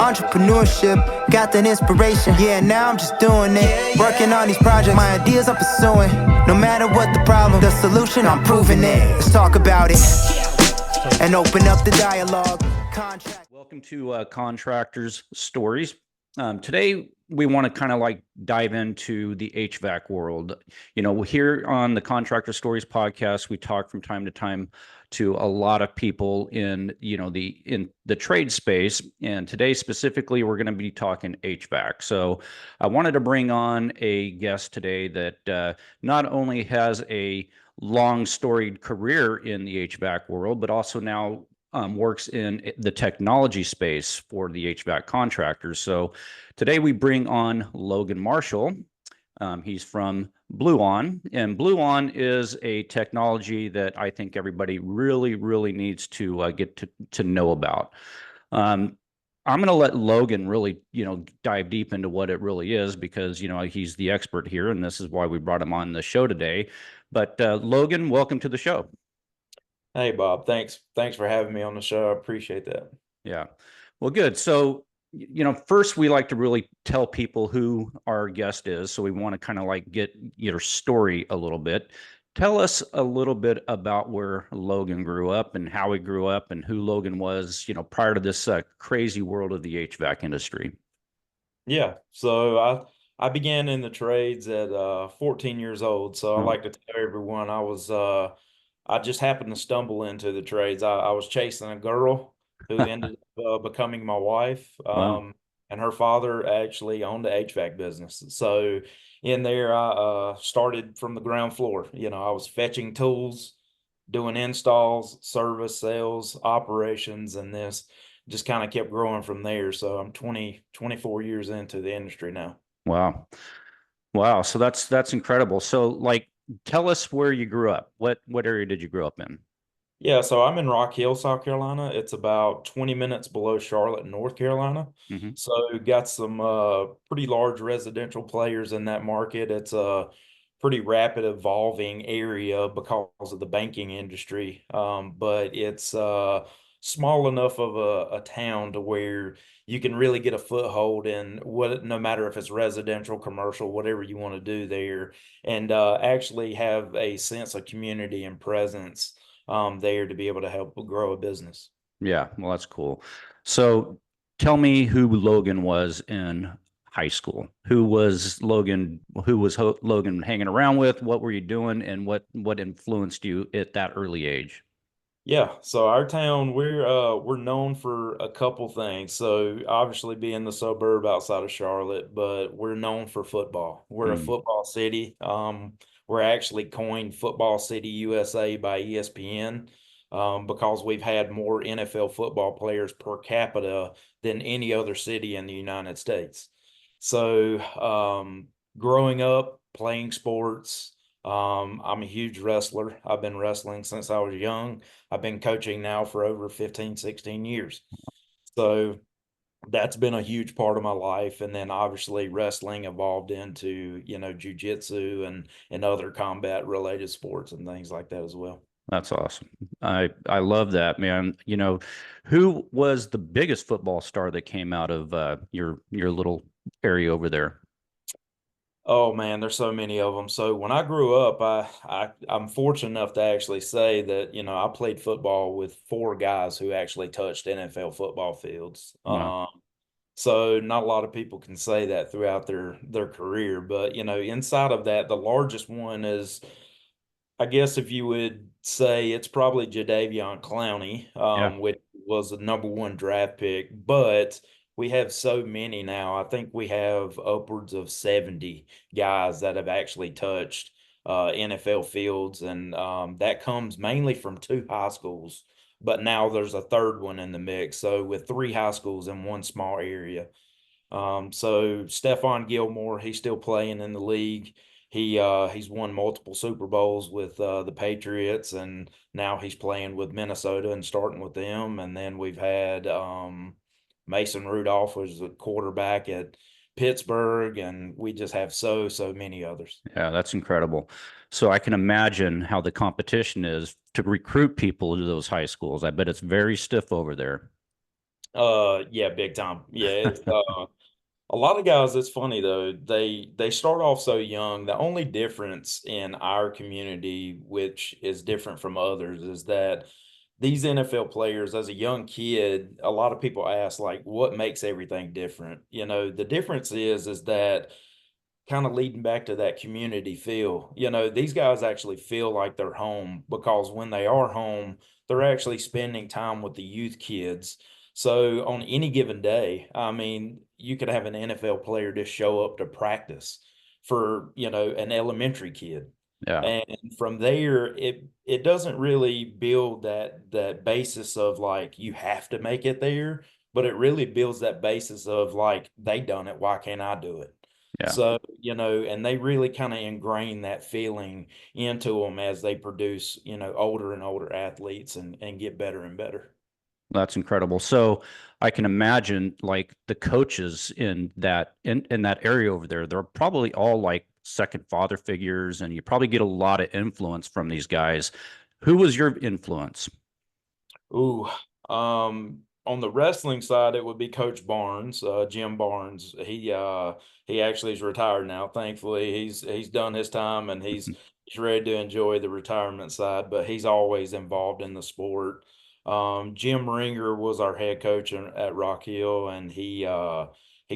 Entrepreneurship, got that inspiration. Yeah, now I'm just doing it. Working on these projects, my ideas I'm pursuing. No matter what the problem, the solution, I'm proving it. Let's talk about it and open up the dialogue. Welcome to Contractors Stories. Today, we want to kind of like dive into the HVAC world. You know, here on the Contractor Stories podcast, we talk from time to time to a lot of people in, you know, in the trade space. And today specifically, we're going to be talking HVAC. So I wanted to bring on a guest today that not only has a long storied career in the HVAC world, but also now works in the technology space for the HVAC contractors. So today we bring on Logan Marshall. He's from Bluon, and Bluon is a technology that I think everybody really needs to get to know about. I'm going to let Logan really, you know, dive deep into what it really is because, you know, he's the expert here, and this is why we brought him on the show today. But Logan, welcome to the show. Hey, Bob. Thanks for having me on the show. I appreciate that. Yeah. Well, good. So, you know, first we like to really tell people who our guest is. So we want to kind of like get your story a little bit. Tell us a little bit about where Logan grew up and how he grew up and who Logan was, you know, prior to this crazy world of the HVAC industry. Yeah. So I began in the trades at 14 years old. So I like to tell everyone I just happened to stumble into the trades. I was chasing a girl who ended up becoming my wife. Wow. And her father actually owned the HVAC business. So in there, I started from the ground floor. You know, I was fetching tools, doing installs, service, sales, operations, and this just kind of kept growing from there. So I'm 24 years into the industry now. Wow. Wow. So that's incredible. So like, tell us where you grew up. What area did you grow up in? Yeah, so I'm in Rock Hill, South Carolina. It's about 20 minutes below Charlotte, North Carolina. Mm-hmm. So got some pretty large residential players in that market. It's a pretty rapid evolving area because of the banking industry. But it's small enough of a town to where you can really get a foothold in no matter if it's residential, commercial, whatever you want to do there, and actually have a sense of community and presence there to be able to help grow a business. Yeah, well, that's cool. So tell me who Logan was in high school. Who was Logan? Who was Logan hanging around with? What were you doing? And what influenced you at that early age? Yeah, so our town, we're known for a couple things. So obviously being the suburb outside of Charlotte, but we're known for football. We're a football city. We're actually coined Football City USA by ESPN because we've had more NFL football players per capita than any other city in the United States. So growing up, playing sports, I'm a huge wrestler. I've been wrestling since I was young. I've been coaching now for over 15, 16 years. So that's been a huge part of my life. And then obviously wrestling evolved into, you know, jujitsu and other combat related sports and things like that as well. That's awesome. I love that, man. You know, who was the biggest football star that came out of your little area over there? Oh man, there's so many of them. So when I grew up, I'm fortunate enough to actually say that, you know, I played football with 4 guys who actually touched NFL football fields. Wow. So not a lot of people can say that throughout their career, but you know, inside of that, the largest one is, I guess if you would say, it's probably Jadeveon Clowney, Yeah. which was the #1 draft pick, but we have so many now. I think we have upwards of 70 guys that have actually touched NFL fields, and that comes mainly from 2 high schools, but now there's a third one in the mix. So with 3 high schools in one small area. So Stephon Gilmore, he's still playing in the league. He's won multiple Super Bowls with the Patriots, and now he's playing with Minnesota and starting with them. And then we've had Mason Rudolph was a quarterback at Pittsburgh, and we just have so many others. Yeah, that's incredible. So I can imagine how the competition is to recruit people to those high schools. I bet it's very stiff over there. Yeah, big time. Yeah, it's a lot of guys, it's funny though, they start off so young. The only difference in our community, which is different from others, is that these NFL players, as a young kid, a lot of people ask, like, what makes everything different? You know, the difference is that kind of leading back to that community feel. You know, these guys actually feel like they're home because when they are home, they're actually spending time with the youth kids. So on any given day, I mean, you could have an NFL player just show up to practice for, you know, an elementary kid. Yeah. And from there, it doesn't really build that basis of like you have to make it there, but it really builds that basis of like they done it, why can't I do it? Yeah. So, you know, and they really kind of ingrain that feeling into them as they produce, you know, older and older athletes and get better and better. That's incredible. So I can imagine like the coaches in that area over there, they're probably all like second father figures, and you probably get a lot of influence from these guys. Who was your influence? Ooh, on the wrestling side, it would be Coach Barnes, Jim Barnes. He actually is retired now. Thankfully, he's done his time and he's ready to enjoy the retirement side. But he's always involved in the sport. Jim Ringer was our head coach at Rock Hill, and he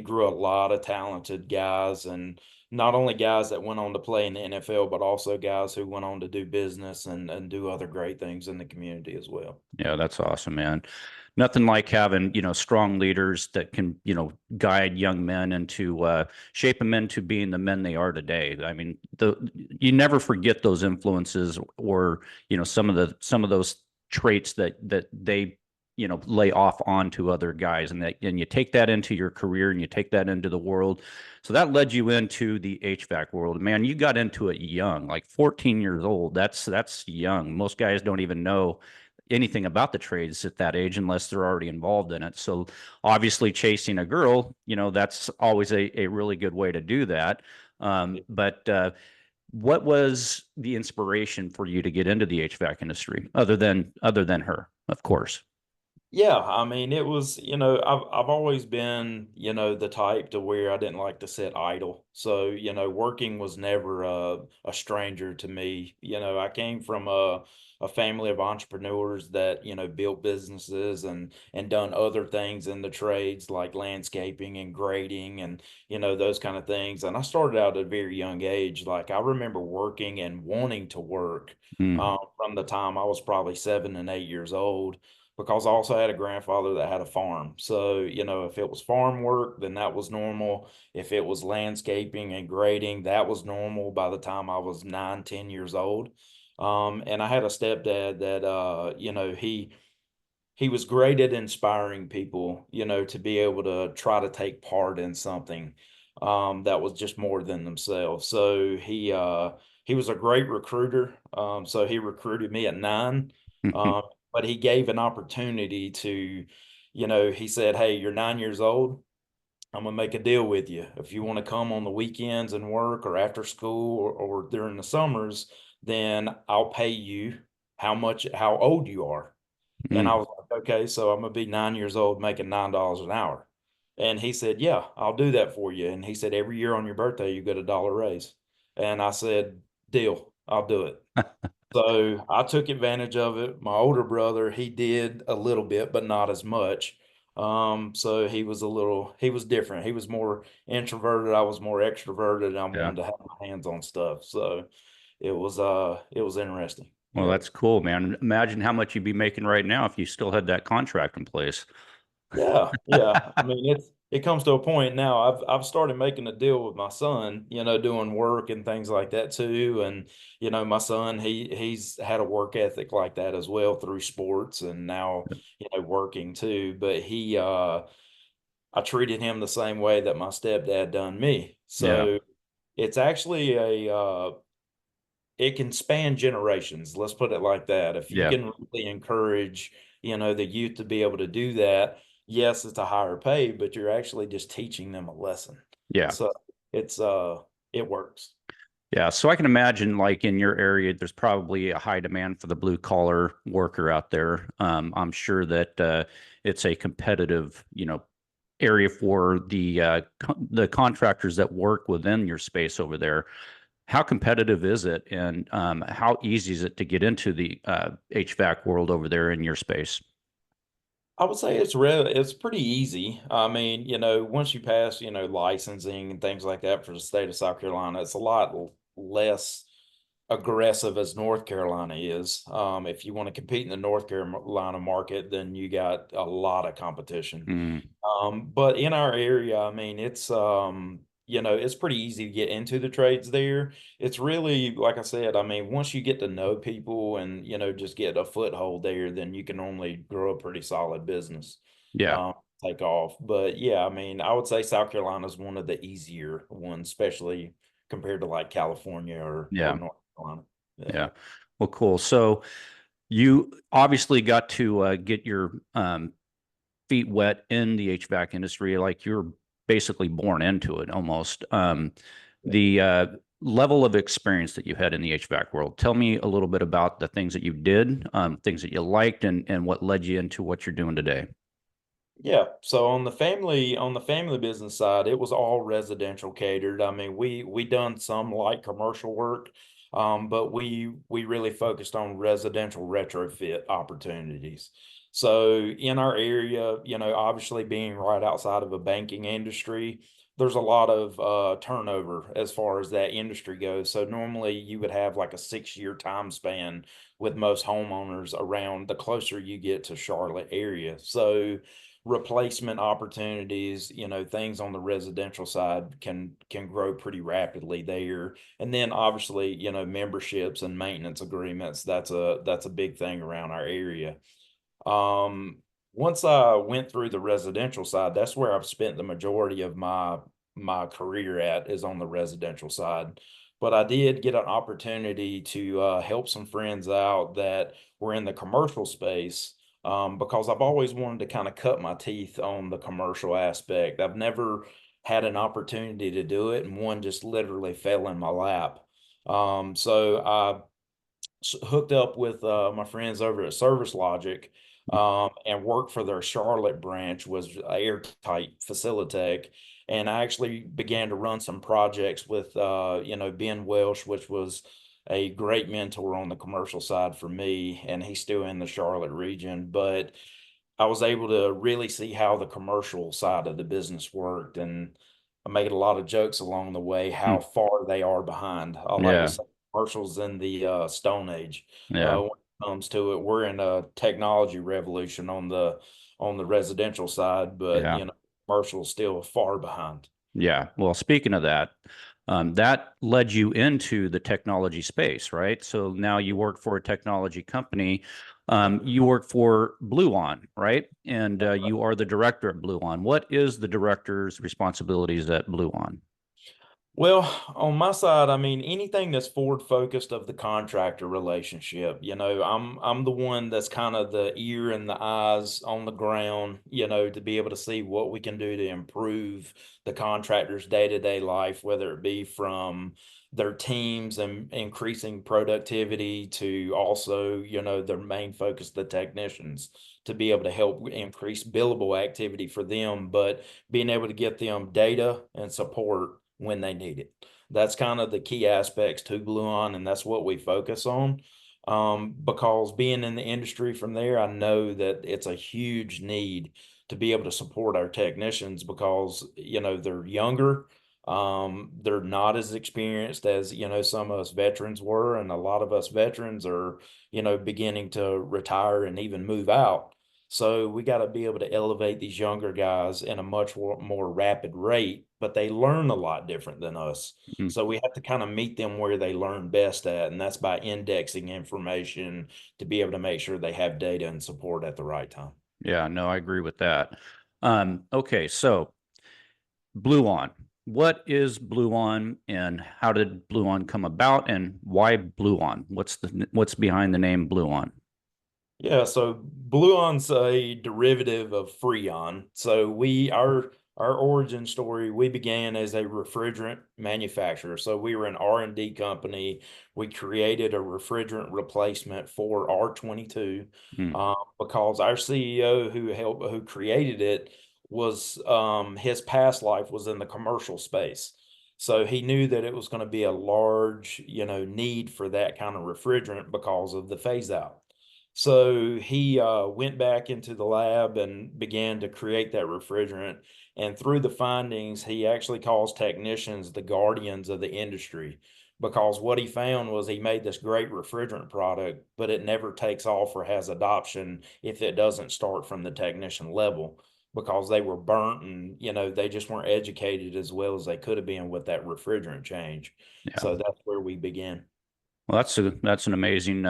grew a lot of talented guys, and not only guys that went on to play in the NFL, but also guys who went on to do business and do other great things in the community as well. Yeah, that's awesome, man. Nothing like having, strong leaders that can, guide young men into shape them into being the men they are today. I mean, you never forget those influences or, some of those traits that they, lay off onto other guys, and you take that into your career and you take that into the world. So that led you into the HVAC world. Man, you got into it young, like 14 years old. That's young. Most guys don't even know anything about the trades at that age unless they're already involved in it. So obviously chasing a girl, that's always a really good way to do that. But what was the inspiration for you to get into the HVAC industry other than her, of course? Yeah, I mean, it was, I've always been, the type to where I didn't like to sit idle. So, working was never a stranger to me. I came from a family of entrepreneurs that, built businesses and done other things in the trades like landscaping and grading and, those kind of things. And I started out at a very young age. Like I remember working and wanting to work Mm, from the time I was probably 7 and 8 years old because I also had a grandfather that had a farm. So, if it was farm work, then that was normal. If it was landscaping and grading, that was normal by the time I was 9, 10 years old. And I had a stepdad that, he was great at inspiring people, to be able to try to take part in something that was just more than themselves. So he was a great recruiter. So he recruited me at 9, um, but he gave an opportunity to, he said, "Hey, you're 9 years old. I'm gonna make a deal with you. If you want to come on the weekends and work or after school or during the summers, then I'll pay you how old you are." And I mm. was like, okay, so I'm gonna be 9 years old making $9 an hour. And he said, yeah, I'll do that for you. And he said, every year on your birthday, you get $1 raise. And I said, deal, I'll do it. So I took advantage of it. My older brother, he did a little bit, but not as much. So he was different. He was more introverted. I was more extroverted. And I Yeah. wanted to have my hands on stuff. So it was interesting. Well, Yeah. that's cool, man. Imagine how much you'd be making right now if you still had that contract in place. Yeah, yeah. I mean, it comes to a point now. I've started making a deal with my son, doing work and things like that too. And my son, he's had a work ethic like that as well through sports and now, working too. But I treated him the same way that my stepdad done me. Yeah. So it's actually it can span generations. Let's put it like that. If you Yeah. can really encourage, the youth to be able to do that, yes, it's a higher pay, but you're actually just teaching them a lesson. Yeah. So it's it works. Yeah, so I can imagine like in your area, there's probably a high demand for the blue collar worker out there. I'm sure that it's a competitive, area for the contractors that work within your space over there. How competitive is it, and how easy is it to get into the HVAC world over there in your space? I would say it's pretty easy. I mean, once you pass, licensing and things like that for the state of South Carolina, it's a lot less aggressive as North Carolina is. If you want to compete in the North Carolina market, then you got a lot of competition. Mm, But in our area, I mean, it's pretty easy to get into the trades there. It's really, like I said, I mean, once you get to know people and, just get a foothold there, then you can normally grow a pretty solid business, yeah, um, take off. But yeah, I mean, I would say South Carolina is one of the easier ones, especially compared to like California or yeah, North Carolina. Yeah. yeah. Well, cool. So you obviously got to get your feet wet in the HVAC industry, like you're basically born into it almost. The level of experience that you had in the HVAC world. Tell me a little bit about the things that you did, things that you liked, and what led you into what you're doing today. Yeah, so on the family business side, it was all residential catered. I mean, we done some light commercial work, but we really focused on residential retrofit opportunities. So in our area, obviously being right outside of a banking industry, there's a lot of turnover as far as that industry goes. So normally you would have like a 6-year time span with most homeowners around the closer you get to Charlotte area. So replacement opportunities, things on the residential side can grow pretty rapidly there. And then obviously, memberships and maintenance agreements, that's a big thing around our area. Um, Once I went through the residential side, that's where I've spent the majority of my career at, is on the residential side. But I did get an opportunity to help some friends out that were in the commercial space, because I've always wanted to kind of cut my teeth on the commercial aspect. I've never had an opportunity to do it, and one just literally fell in my lap. So I hooked up with my friends over at Service Logic, and worked for their Charlotte branch, was airtight Facilitech. And I actually began to run some projects with Ben Welsh, which was a great mentor on the commercial side for me, and he's still in the Charlotte region. But I was able to really see how the commercial side of the business worked, and I made a lot of jokes along the way Hmm. how far they are behind. I like to Yeah, say commercials in the Stone Age. yeah, When it comes to it, we're in a technology revolution on the residential side, but yeah. commercials still far behind. Yeah. Well, speaking of that, that led you into the technology space, right? So now you work for a technology company. You work for Bluon, right? And you are the director at Bluon. What is the director's responsibilities at Bluon? Well, on my side, I mean, anything that's forward focused of the contractor relationship, I'm the one that's kind of the ear and the eyes on the ground, to be able to see what we can do to improve the contractor's day-to-day life, whether it be from their teams and increasing productivity to also, their main focus, the technicians, to be able to help increase billable activity for them, but being able to get them data and support when they need it. That's kind of the key aspects to Bluon, and that's what we focus on. Because being in the industry from there, I know that it's a huge need to be able to support our technicians because, they're younger. They're not as experienced as, some of us veterans were, and a lot of us veterans are, beginning to retire and even move out. So we got to be able to elevate these younger guys in a much more rapid rate, but they learn a lot different than us. Mm, So we have to kind of meet them where they learn best at, and that's by indexing information to be able to make sure they have data and support at the right time. yeah, no, I agree with that. Okay, so Bluon. What is Bluon, and how did Bluon come about, and why Bluon? What's behind the name Bluon? Yeah, so Bluon's a derivative of Freon. So our our origin story, we began as a refrigerant manufacturer. So we were an R&D company. We created a refrigerant replacement for R22 Mm, because our CEO who created it was his past life was in the commercial space. So he knew that it was going to be a large, need for that kind of refrigerant because of the phase out. So he went back into the lab and began to create that refrigerant. And through the findings, he actually calls technicians the guardians of the industry because what he found was he made this great refrigerant product, but it never takes off or has adoption if it doesn't start from the technician level because they were burnt and, they just weren't educated as well as they could have been with that refrigerant change. yeah. So that's where we began. Well, that's an amazing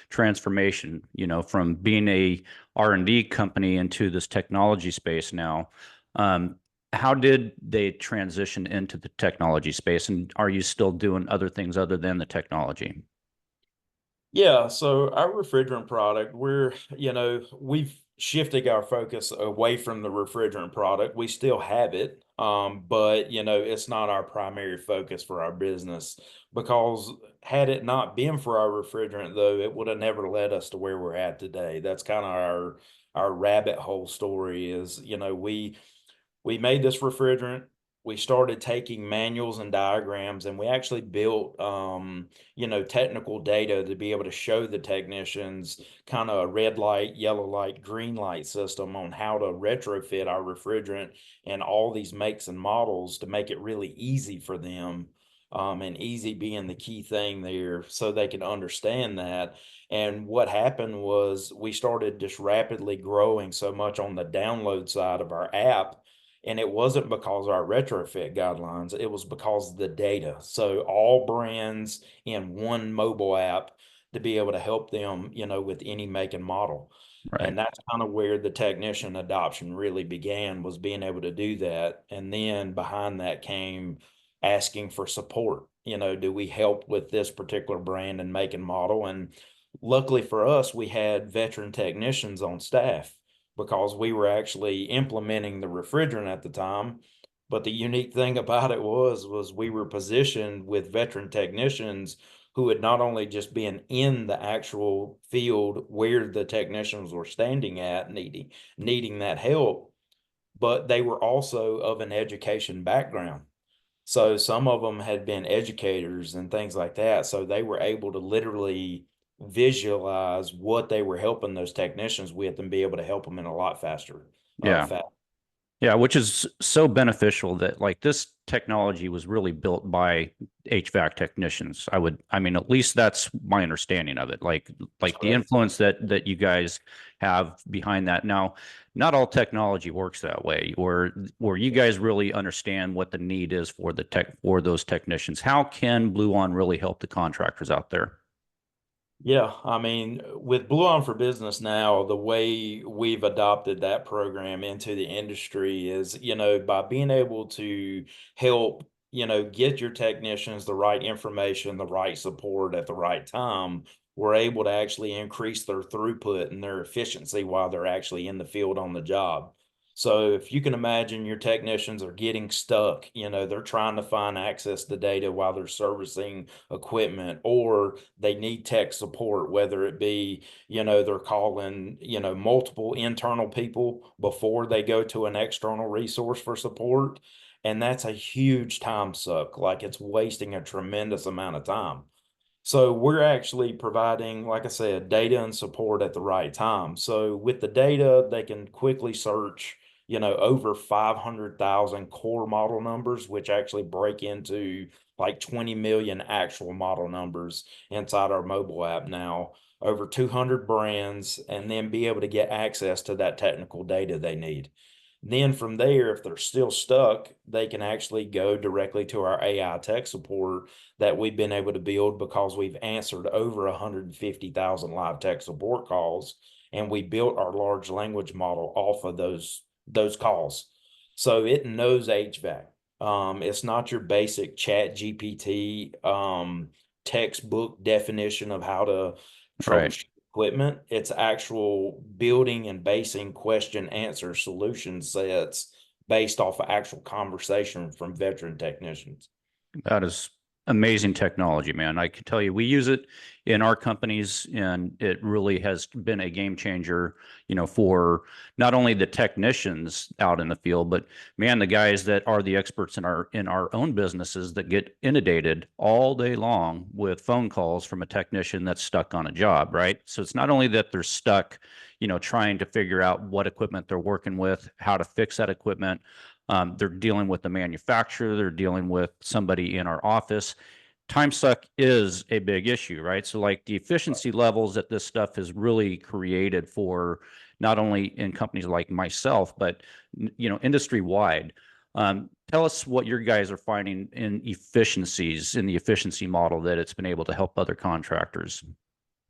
transformation, from being a R&D company into this technology space now. Um, how did they transition into the technology space, and are you still doing other things other than the technology? Yeah, so our refrigerant product, we've shifted our focus away from the refrigerant product. We still have it, but it's not our primary focus for our business because had it not been for our refrigerant, though, it would have never led us to where we're at today. That's kind of our rabbit hole story is, we made this refrigerant. We started taking manuals and diagrams, and we actually built, technical data to be able to show the technicians kind of a red light, yellow light, green light system on how to retrofit our refrigerant and all these makes and models to make it really easy for them. And easy being the key thing there so they can understand that. And what happened was we started just rapidly growing so much on the download side of our app, and it wasn't because of our retrofit guidelines, it was because of the data. So all brands in one mobile app to be able to help them, with any make and model. Right. And that's kind of where the technician adoption really began, was being able to do that. And then behind that came asking for support. Do we help with this particular brand and make and model? And luckily for us, we had veteran technicians on staff because we were actually implementing the refrigerant at the time. But the unique thing about it was we were positioned with veteran technicians who had not only just been in the actual field where the technicians were standing at needing that help, but they were also of an education background. So some of them had been educators and things like that. So they were able to literally visualize what they were helping those technicians with and be able to help them in a lot faster. Yeah. Yeah, which is so beneficial that like this technology was really built by HVAC technicians. I mean, at least that's my understanding of it. Like the influence that you guys have behind that. Now, not all technology works that way, or where you guys really understand what the need is for for those technicians. How can Bluon really help the contractors out there? Yeah, I mean, with Bluon for Business now, the way we've adopted that program into the industry is, by being able to help, get your technicians the right information, the right support at the right time, we're able to actually increase their throughput and their efficiency while they're actually in the field on the job. So if you can imagine your technicians are getting stuck, they're trying to find access to data while they're servicing equipment, or they need tech support, whether it be, they're calling, multiple internal people before they go to an external resource for support. And that's a huge time suck. Like it's wasting a tremendous amount of time. So we're actually providing, like I said, data and support at the right time. So with the data, they can quickly search, over 500,000 core model numbers, which actually break into like 20 million actual model numbers inside our mobile app now, over 200 brands, and then be able to get access to that technical data they need. Then from there, if they're still stuck, they can actually go directly to our AI tech support that we've been able to build because we've answered over 150,000 live tech support calls, and we built our large language model off of those calls. So it knows HVAC. It's not your basic chat GPT textbook definition of how to Right. troubleshoot equipment. It's actual building and basing question answer solution sets based off of actual conversation from veteran technicians. That is amazing technology, man. I can tell you, we use it in our companies, and it really has been a game changer, for not only the technicians out in the field, but man, the guys that are the experts in our own businesses that get inundated all day long with phone calls from a technician that's stuck on a job, right? So it's not only that they're stuck, trying to figure out what equipment they're working with, how to fix that equipment. They're dealing with the manufacturer, they're dealing with somebody in our office. Time suck is a big issue, right? So like the efficiency levels that this stuff has really created for not only in companies like myself, but industry wide. Tell us what your guys are finding in efficiencies in the efficiency model that it's been able to help other contractors.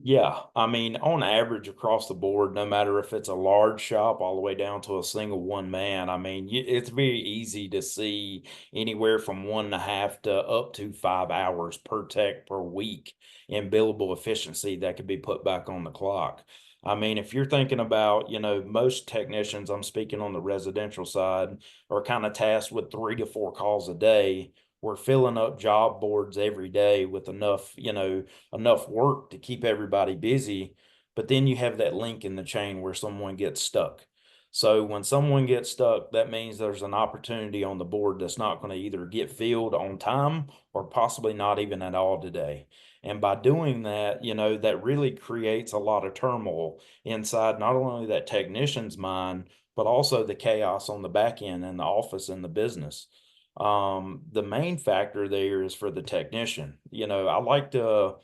Yeah, I mean, on average across the board, no matter if it's a large shop all the way down to a single one man, I mean, it's very easy to see anywhere from 1.5 to up to 5 hours per tech per week in billable efficiency that could be put back on the clock. I mean, if you're thinking about, most technicians, I'm speaking on the residential side, are kind of tasked with 3 to 4 calls a day. We're filling up job boards every day with enough work to keep everybody busy. But then you have that link in the chain where someone gets stuck. So when someone gets stuck, that means there's an opportunity on the board that's not going to either get filled on time or possibly not even at all today. And by doing that, that really creates a lot of turmoil inside not only that technician's mind, but also the chaos on the back end and the office and the business. The main factor there is for the technician. I like to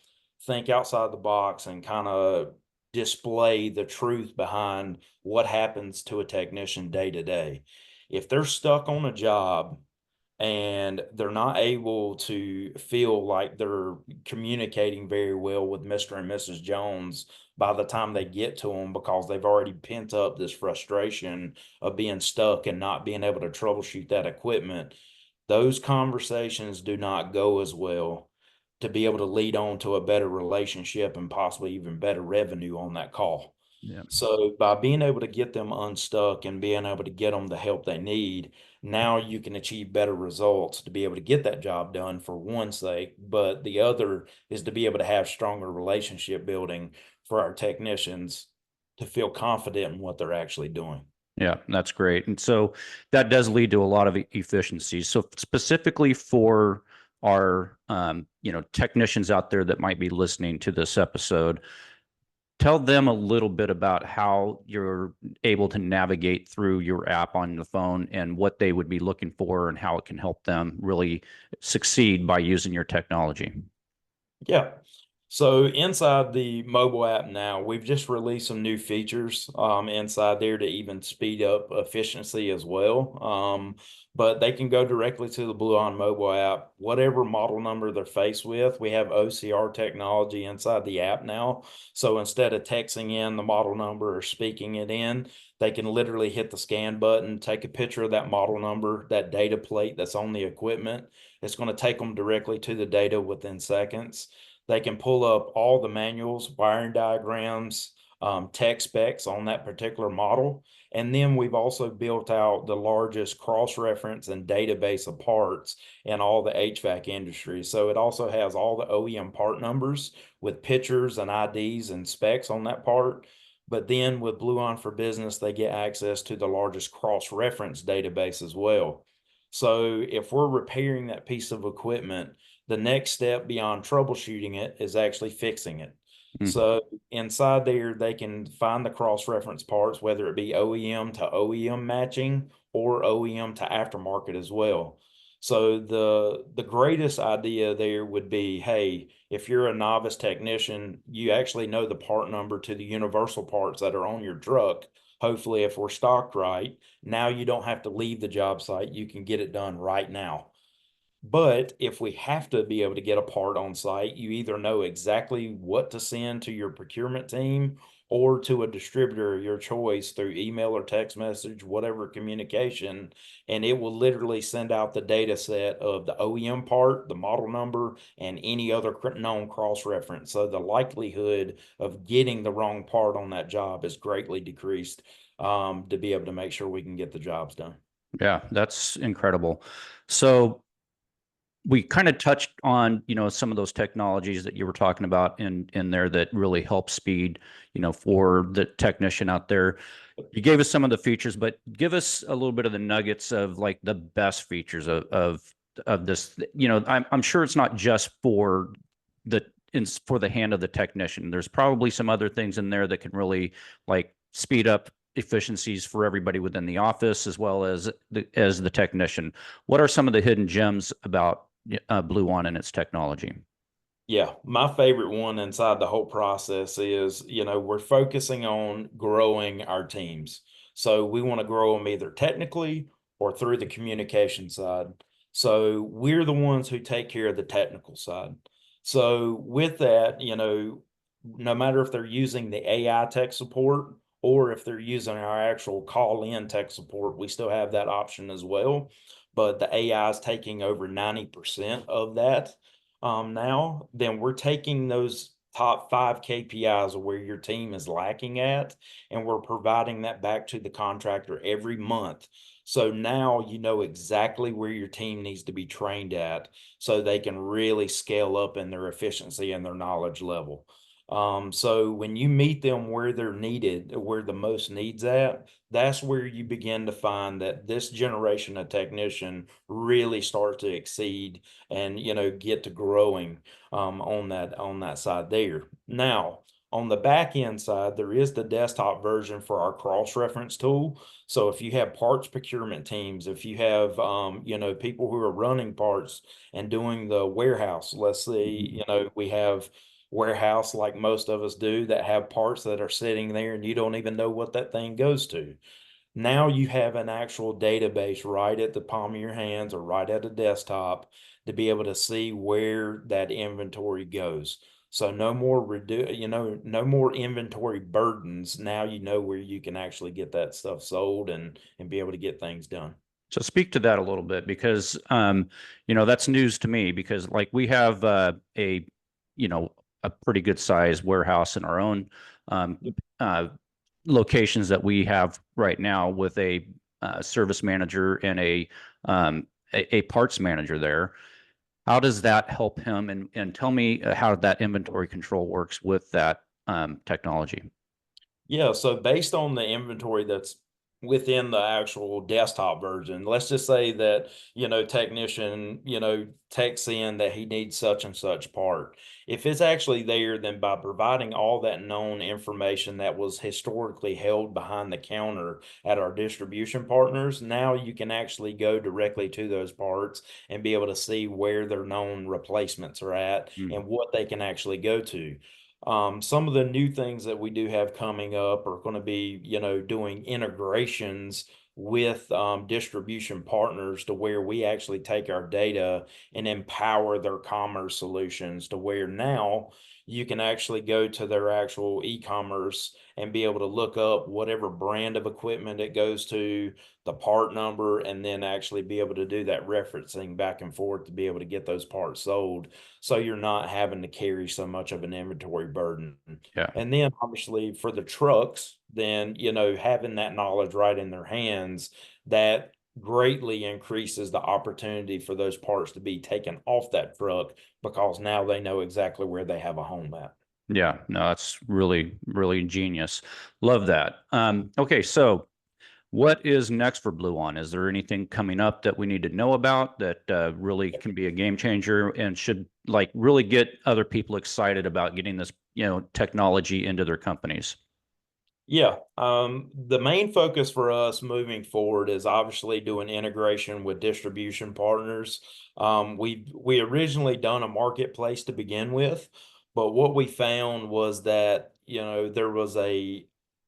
think outside the box and kind of display the truth behind what happens to a technician day to day. If they're stuck on a job and they're not able to feel like they're communicating very well with Mr. and Mrs. Jones by the time they get to them because they've already pent up this frustration of being stuck and not being able to troubleshoot that equipment, those conversations do not go as well to be able to lead on to a better relationship and possibly even better revenue on that call. Yeah. So by being able to get them unstuck and being able to get them the help they need, now you can achieve better results to be able to get that job done for one sake, but the other is to be able to have stronger relationship building for our technicians to feel confident in what they're actually doing. Yeah, that's great. And so that does lead to a lot of efficiencies. So specifically for our technicians out there that might be listening to this episode, tell them a little bit about how you're able to navigate through your app on the phone and what they would be looking for and how it can help them really succeed by using your technology. Yeah. So inside the mobile app now, we've just released some new features inside there to even speed up efficiency as well. But they can go directly to the Bluon mobile app, whatever model number they're faced with. We have OCR technology inside the app now. So instead of texting in the model number or speaking it in, they can literally hit the scan button, take a picture of that model number, that data plate that's on the equipment. It's going to take them directly to the data within seconds. They can pull up all the manuals, wiring diagrams, tech specs on that particular model. And then we've also built out the largest cross-reference and database of parts in all the HVAC industry. So it also has all the OEM part numbers with pictures and IDs and specs on that part. But then with Bluon for Business, they get access to the largest cross-reference database as well. So if we're repairing that piece of equipment, the next step beyond troubleshooting it is actually fixing it. So inside there, they can find the cross-reference parts, whether it be OEM to OEM matching or OEM to aftermarket as well. So the greatest idea there would be, hey, if you're a novice technician, you actually know the part number to the universal parts that are on your truck. Hopefully, if we're stocked right, now you don't have to leave the job site. You can get it done right now. But if we have to be able to get a part on site, you either know exactly what to send to your procurement team or to a distributor of your choice through email or text message, whatever communication, and it will literally send out the data set of the OEM part, the model number, and any other known cross-reference. So the likelihood of getting the wrong part on that job is greatly decreased to be able to make sure we can get the jobs done. Yeah, that's incredible. So we kind of touched on, some of those technologies that you were talking about in there that really help speed, for the technician out there. You gave us some of the features, but give us a little bit of the nuggets of like the best features of this. I'm sure it's not just for the hand of the technician. There's probably some other things in there that can really like speed up efficiencies for everybody within the office as well as the technician. What are some of the hidden gems about Bluon and its technology? Yeah, my favorite one inside the whole process is, we're focusing on growing our teams. So we want to grow them either technically or through the communication side. So we're the ones who take care of the technical side. So with that, no matter if they're using the AI tech support or if they're using our actual call-in tech support, we still have that option as well. But the AI is taking over 90% of that now, then we're taking those top 5 KPIs of where your team is lacking at, and we're providing that back to the contractor every month. So now you know exactly where your team needs to be trained at so they can really scale up in their efficiency and their knowledge level. So when you meet them where they're needed, where the most needs at, that's where you begin to find that this generation of technician really start to exceed and get to growing on that side there. Now, on the back end side, there is the desktop version for our cross-reference tool. So if you have parts procurement teams, if you have people who are running parts and doing the warehouse, let's say, we have warehouse like most of us do that have parts that are sitting there and you don't even know what that thing goes to. Now you have an actual database right at the palm of your hands or right at a desktop to be able to see where that inventory goes. So no more no more inventory burdens. Now you know where you can actually get that stuff sold and be able to get things done. So speak to that a little bit because that's news to me because like we have you know a pretty good size warehouse in our own um, uh, locations that we have right now with a service manager and a parts manager there. How does that help him? And tell me how that inventory control works with that technology. Yeah, so based on the inventory that's within the actual desktop version, let's just say that, technician, texts in that he needs such and such part. If it's actually there, then by providing all that known information that was historically held behind the counter at our distribution partners, now you can actually go directly to those parts and be able to see where their known replacements are at Mm. and what they can actually go to. Some of the new things that we do have coming up are going to be, doing integrations with distribution partners to where we actually take our data and empower their commerce solutions to where now you can actually go to their actual e-commerce and be able to look up whatever brand of equipment it goes to, the part number, and then actually be able to do that referencing back and forth to be able to get those parts sold so you're not having to carry so much of an inventory burden. Yeah. And then obviously for the trucks, then, having that knowledge right in their hands, that greatly increases the opportunity for those parts to be taken off that truck because now they know exactly where they have a home at. Yeah, no, that's really, really genius. Love that. Okay, so what is next for Bluon? Is there anything coming up that we need to know about that really can be a game changer and should like really get other people excited about getting this, technology into their companies? Yeah, the main focus for us moving forward is obviously doing integration with distribution partners. We originally done a marketplace to begin with, but what we found was that there was a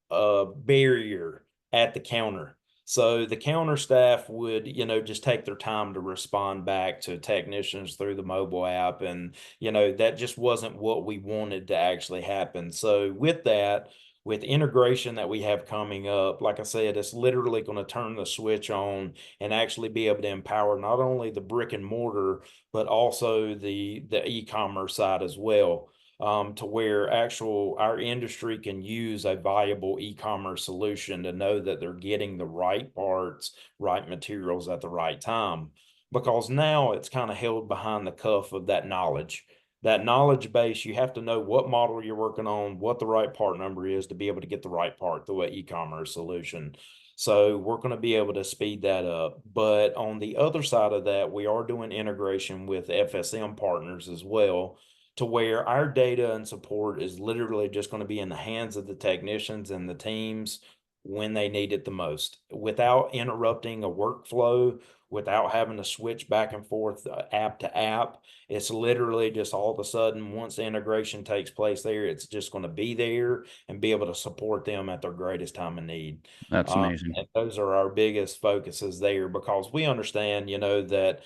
barrier at the counter. So the counter staff would just take their time to respond back to technicians through the mobile app, and that just wasn't what we wanted to actually happen. So with that, with integration that we have coming up, like I said, it's literally going to turn the switch on and actually be able to empower not only the brick and mortar, but also the e-commerce side as well. to where our industry can use a viable e-commerce solution to know that they're getting the right parts, right materials at the right time. Because now it's kind of held behind the cuff of that knowledge. That knowledge base, you have to know what model you're working on, what the right part number is to be able to get the right part through an e-commerce solution. So we're going to be able to speed that up. But on the other side of that, we are doing integration with FSM partners as well, to where our data and support is literally just going to be in the hands of the technicians and the teams when they need it the most, without interrupting a workflow, without having to switch back and forth app to app. It's literally just all of a sudden, once the integration takes place there, it's just going to be there and be able to support them at their greatest time of need. That's amazing. And those are our biggest focuses there, because we understand, that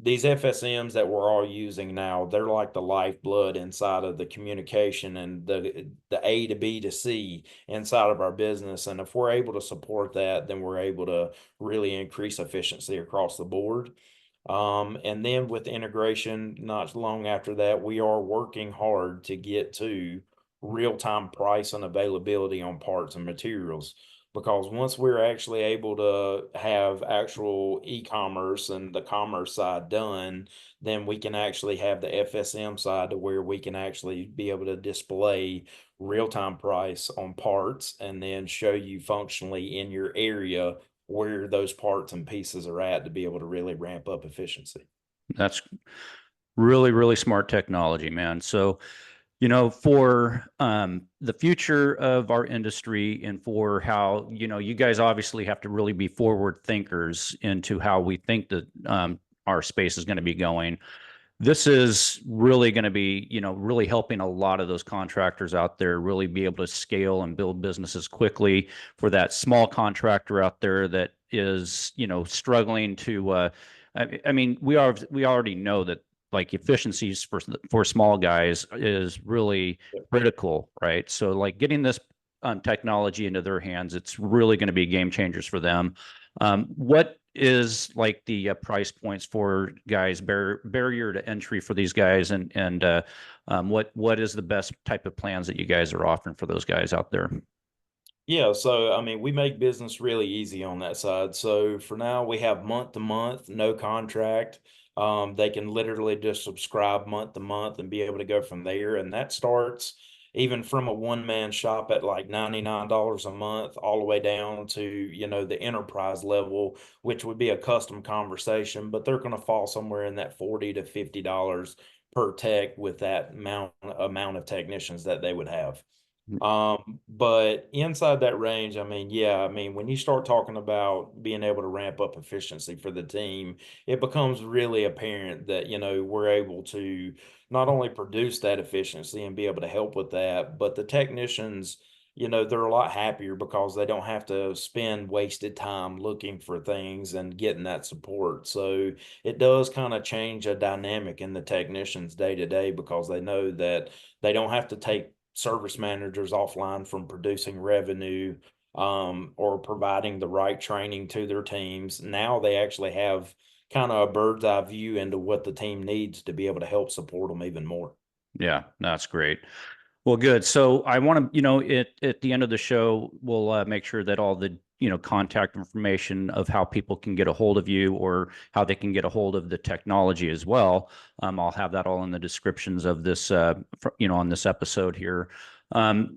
these FSMs that we're all using now, they're like the lifeblood inside of the communication and the A to B to C inside of our business. And if we're able to support that, then we're able to really increase efficiency across the board. And then with integration, not long after that, we are working hard to get to real-time price and availability on parts and materials. Because once we're actually able to have actual e-commerce and the commerce side done, then we can actually have the FSM side to where we can actually be able to display real-time price on parts and then show you functionally in your area where those parts and pieces are at to be able to really ramp up efficiency. That's really, really smart technology, man. So, for the future of our industry and for how, you guys obviously have to really be forward thinkers into how we think that our space is going to be going. This is really going to be, really helping a lot of those contractors out there really be able to scale and build businesses quickly. For that small contractor out there that is, struggling to, I mean, we already know that like efficiencies for small guys is really critical, right? So like getting this technology into their hands, it's really going to be game changers for them. What is like the price points for guys, barrier to entry for these guys, and what is the best type of plans that you guys are offering for those guys out there? Yeah, so I mean, we make business really easy on that side. So for now, we have month to month, no contract. They can literally just subscribe month to month and be able to go from there. And that starts even from a one-man shop at like $99 a month, all the way down to, the enterprise level, which would be a custom conversation, but they're going to fall somewhere in that $40 to $50 per tech with that amount of technicians that they would have. But inside that range, I mean, yeah, I mean, when you start talking about being able to ramp up efficiency for the team, it becomes really apparent that, we're able to not only produce that efficiency and be able to help with that, but the technicians, they're a lot happier because they don't have to spend wasted time looking for things and getting that support. So it does kind of change a dynamic in the technicians day to day, because they know that they don't have to take service managers offline from producing revenue or providing the right training to their teams. Now they actually have kind of a bird's eye view into what the team needs to be able to help support them even more. Yeah, that's great. Well, good. So I want to, at the end of the show, we'll make sure that all the, contact information of how people can get a hold of you or how they can get a hold of the technology as well. I'll have that all in the descriptions of this, on this episode here.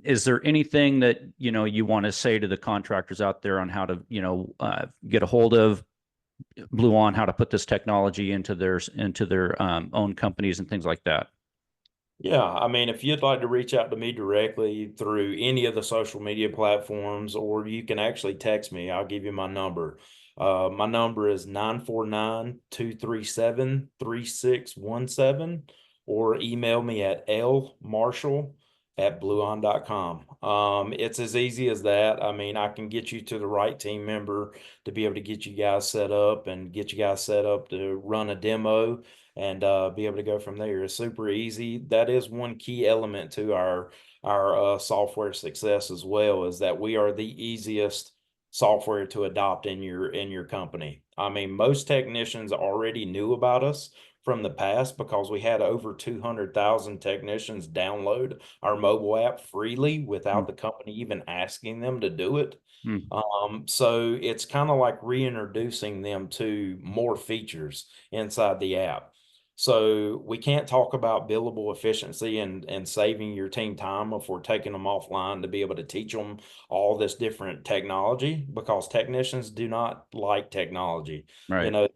Is there anything that, you want to say to the contractors out there on how to, get a hold of Bluon, how to put this technology into their own companies and things like that? Yeah, I mean, if you'd like to reach out to me directly through any of the social media platforms, or you can actually text me, I'll give you my number. My number is 949-237-3617, or email me at lmarshall@bluon.com. It's as easy as that. I mean, I can get you to the right team member to be able to get you guys set up to run a demo and be able to go from there. It's super easy. That is one key element to our software success as well, is that we are the easiest software to adopt in your company. I mean, most technicians already knew about us from the past because we had over 200,000 technicians download our mobile app freely without the company even asking them to do it. So it's kind of like reintroducing them to more features inside the app. So we can't talk about billable efficiency and saving your team time if we're taking them offline to be able to teach them all this different technology, because technicians do not like technology. You Right. know,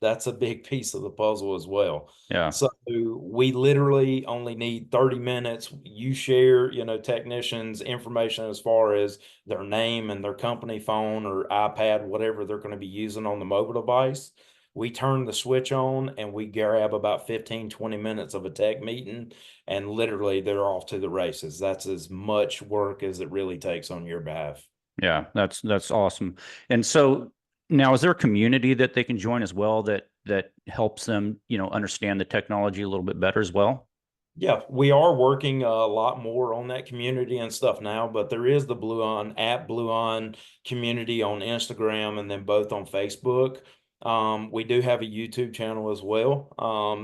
that's a big piece of the puzzle as well. Yeah. So we literally only need 30 minutes. You share, you know, technicians information as far as their name and their company phone or iPad, whatever they're going to be using on the mobile device. We turn the switch on and we grab about 15, 20 minutes of a tech meeting, and literally they're off to the races. That's as much work as it really takes on your behalf. Yeah, that's awesome. And so now, is there a community that they can join as well that helps them, you know, understand the technology a little bit better as well? Yeah, we are working a lot more on that community and stuff now, but there is the Bluon at Bluon community on Instagram and then both on Facebook. We do have a YouTube channel as well.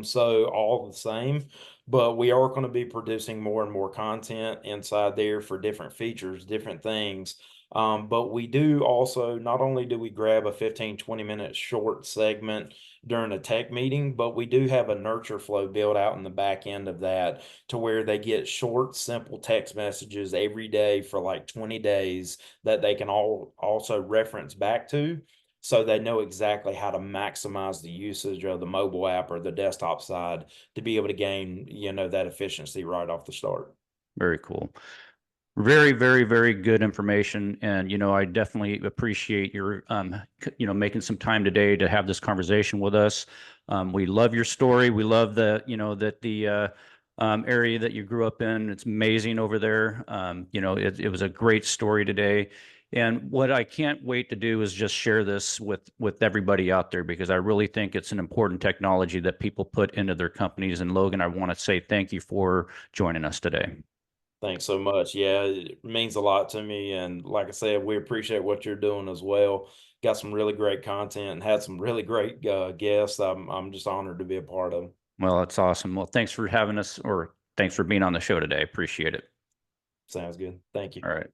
So all the same, but we are going to be producing more and more content inside there for different features, different things. But we do also, not only do we grab a 15, 20-minute short segment during a tech meeting, but we do have a nurture flow built out in the back end of that to where they get short, simple text messages every day for like 20 days that they can all also reference back to. So they know exactly how to maximize the usage of the mobile app or the desktop side to be able to gain, you know, that efficiency right off the start. Very cool. Very, very, very good information. And, you know, I definitely appreciate your, you know, making some time today to have this conversation with us. We love your story. We love the, you know, that the area that you grew up in. It's amazing over there. You know, it was a great story today. And what I can't wait to do is just share this with everybody out there, because I really think it's an important technology that people put into their companies. And Logan, I want to say thank you for joining us today. Thanks so much. Yeah, it means a lot to me. And like I said, we appreciate what you're doing as well. Got some really great content and had some really great guests. I'm just honored to be a part of them. Well, that's awesome. Well, thanks for having us, or thanks for being on the show today. Appreciate it. Sounds good. Thank you. All right.